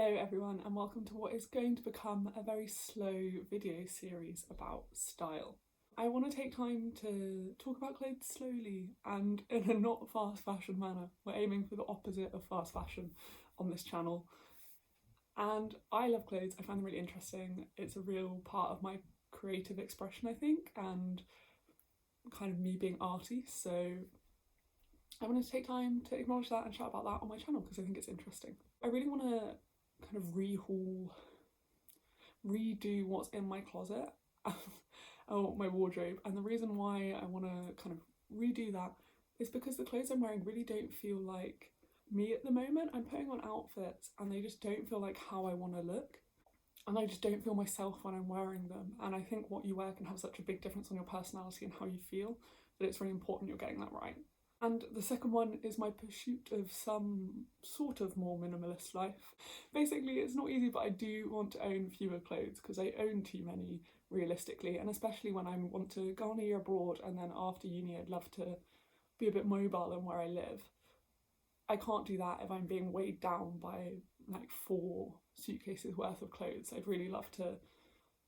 Hello everyone and welcome to what is going to become a very slow video series about style. I want to take time to talk about clothes slowly and in a not fast fashion manner. We're aiming for the opposite of fast fashion on this channel. And I love clothes, I find them really interesting. It's a real part of my creative expression, I think, and kind of me being arty. So I wanted to take time to acknowledge that and chat about that on my channel because I think it's interesting. I really want to kind of redo what's in my closet or my wardrobe, and the reason why I want to kind of redo that is because the clothes I'm wearing really don't feel like me at the moment. I'm putting on outfits and they just don't feel like how I want to look, and I just don't feel myself when I'm wearing them. And I think what you wear can have such a big difference on your personality and how you feel that it's really important you're getting that right. And the second one is my pursuit of some sort of more minimalist life. Basically, it's not easy, but I do want to own fewer clothes because I own too many realistically, and especially when I want to go on a year abroad and then after uni I'd love to be a bit mobile in where I live. I can't do that if I'm being weighed down by like 4 suitcases worth of clothes. I'd really love to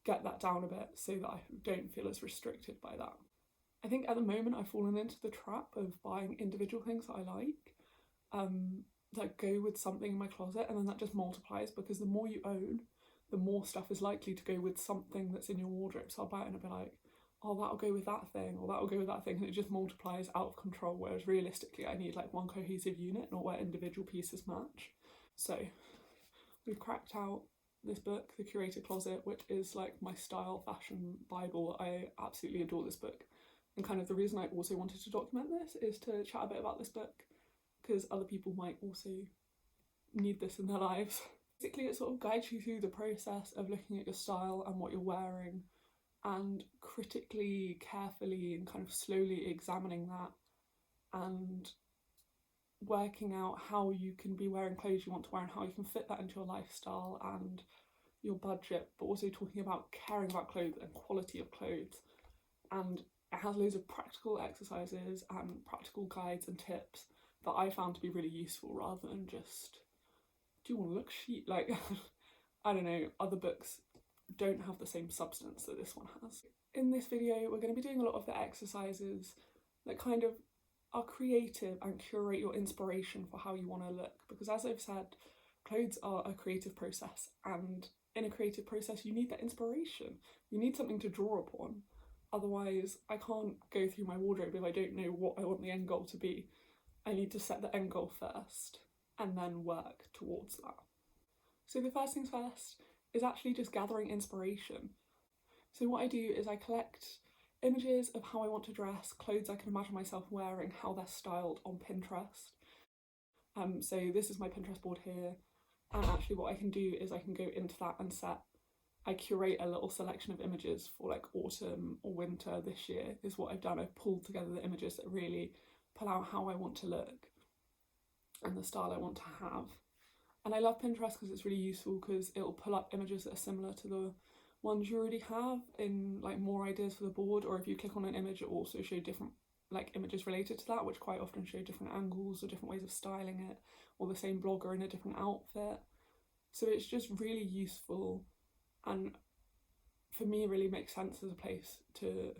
get that down a bit so that I don't feel as restricted by that. I think at the moment I've fallen into the trap of buying individual things that I like, that go with something in my closet, and then that just multiplies because the more you own, the more stuff is likely to go with something that's in your wardrobe. So I'll buy it and I'll be like, oh, that'll go with that thing, or that'll go with that thing, and it just multiplies out of control, whereas realistically I need like one cohesive unit, not where individual pieces match. So we've cracked out this book, The Curated Closet, which is like my style fashion bible. I absolutely adore this book. And kind of the reason I also wanted to document this is to chat a bit about this book because other people might also need this in their lives. Basically, it sort of guides you through the process of looking at your style and what you're wearing and critically, carefully and kind of slowly examining that and working out how you can be wearing clothes you want to wear and how you can fit that into your lifestyle and your budget, but also talking about caring about clothes and quality of clothes. And it has loads of practical exercises and practical guides and tips that I found to be really useful rather than just, do you want to look chic? Like, I don't know, other books don't have the same substance that this one has. In this video, we're going to be doing a lot of the exercises that kind of are creative and curate your inspiration for how you want to look. Because as I've said, clothes are a creative process, and in a creative process, you need that inspiration. You need something to draw upon. Otherwise, I can't go through my wardrobe if I don't know what I want the end goal to be. I need to set the end goal first and then work towards that. So the first things first is actually just gathering inspiration. So what I do is I collect images of how I want to dress, clothes I can imagine myself wearing, how they're styled on Pinterest. So this is my Pinterest board here, and actually what I can do is I can go into that and I curate a little selection of images for like autumn or winter this year is what I've done. I've pulled together the images that really pull out how I want to look and the style I want to have. And I love Pinterest because it's really useful because it'll pull up images that are similar to the ones you already have in like more ideas for the board, or if you click on an image it will also show different like images related to that, which quite often show different angles or different ways of styling it, or the same blogger in a different outfit. So it's just really useful, and for me really makes sense as a place to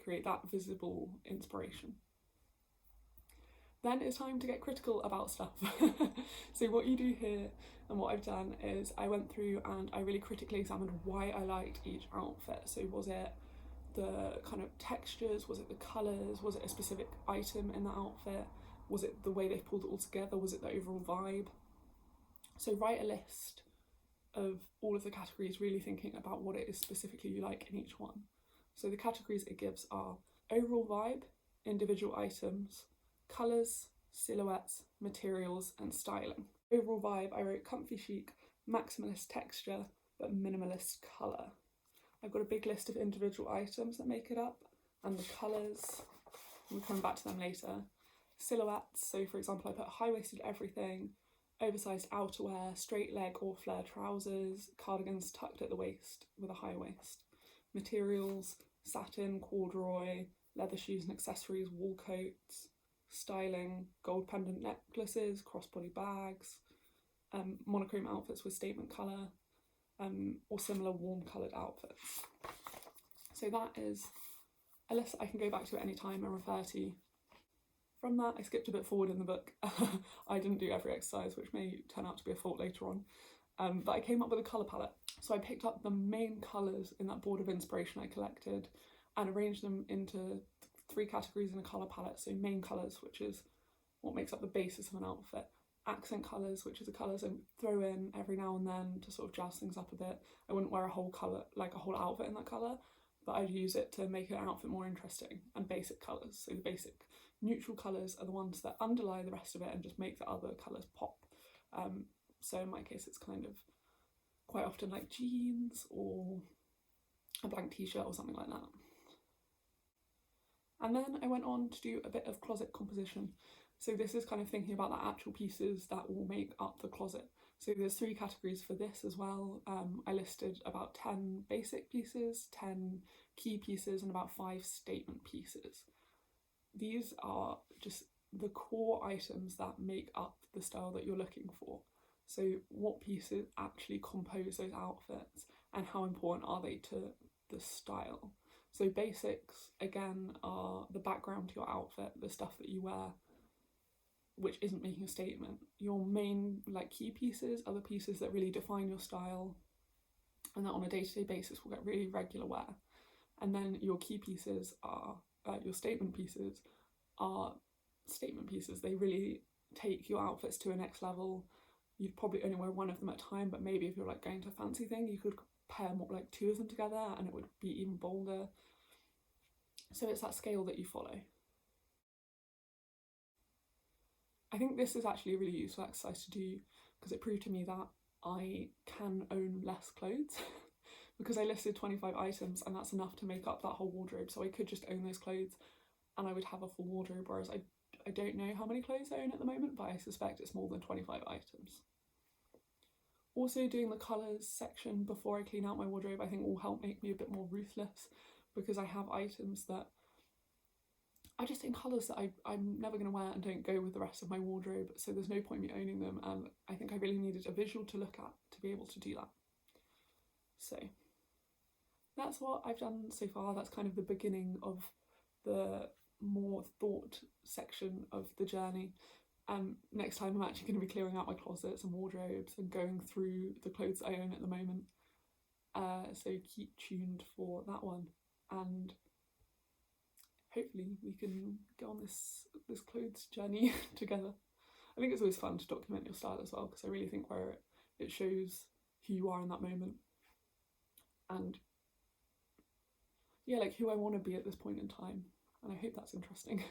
create that visible inspiration. Then it's time to get critical about stuff. So what you do here and what I've done is I went through and I really critically examined why I liked each outfit. So was it the kind of textures, was it the colours, was it a specific item in the outfit, was it the way they pulled it all together, was it the overall vibe? So write a list of all of the categories, really thinking about what it is specifically you like in each one. So the categories it gives are overall vibe, individual items, colours, silhouettes, materials and styling. Overall vibe, I wrote comfy chic, maximalist texture, but minimalist colour. I've got a big list of individual items that make it up, and the colours, we'll come back to them later. Silhouettes, so for example I put high-waisted everything, oversized outerwear, straight leg or flare trousers, cardigans tucked at the waist with a high waist. Materials, satin, corduroy, leather shoes and accessories, wool coats. Styling, gold pendant necklaces, crossbody bags. monochrome outfits with statement colour, or similar warm coloured outfits. So that is a list I can go back to at any time and refer to. From that, I skipped a bit forward in the book. I didn't do every exercise, which may turn out to be a fault later on. But I came up with a colour palette. So I picked up the main colours in that board of inspiration I collected and arranged them into 3 categories in a colour palette. So main colours, which is what makes up the basis of an outfit. Accent colours, which is the colours I throw in every now and then to sort of jazz things up a bit. I wouldn't wear a whole colour, like a whole outfit in that colour, but I'd use it to make an outfit more interesting. And basic colours, so the basic neutral colours are the ones that underlie the rest of it and just make the other colours pop. So in my case, it's kind of quite often like jeans or a blank t-shirt or something like that. And then I went on to do a bit of closet composition. So this is kind of thinking about the actual pieces that will make up the closet. So there's 3 categories for this as well. I listed about 10 basic pieces, 10 key pieces, and about 5 statement pieces. These are just the core items that make up the style that you're looking for. So what pieces actually compose those outfits and how important are they to the style? So basics, again, are the background to your outfit, the stuff that you wear, which isn't making a statement. Your main key pieces are the pieces that really define your style and that on a day-to-day basis will get really regular wear. And then your key pieces are, your statement pieces are statement pieces. They really take your outfits to a next level. You'd probably only wear one of them at a time, but maybe if you're going to a fancy thing, you could pair more 2 of them together and it would be even bolder. So it's that scale that you follow. I think this is actually a really useful exercise to do because it proved to me that I can own less clothes because I listed 25 items and that's enough to make up that whole wardrobe. So I could just own those clothes and I would have a full wardrobe, whereas I don't know how many clothes I own at the moment, but I suspect it's more than 25 items. Also doing the colours section before I clean out my wardrobe I think will help make me a bit more ruthless because I have items that are just in colours that I'm never going to wear and don't go with the rest of my wardrobe, so there's no point me owning them, and I think I really needed a visual to look at to be able to do that. So that's what I've done so far. That's kind of the beginning of the more thought section of the journey. Next time I'm actually going to be clearing out my closets and wardrobes and going through the clothes I own at the moment. So keep tuned for that one, and hopefully we can go on this clothes journey together. I think it's always fun to document your style as well because I really think where it shows who you are in that moment and who I want to be at this point in time, and I hope that's interesting.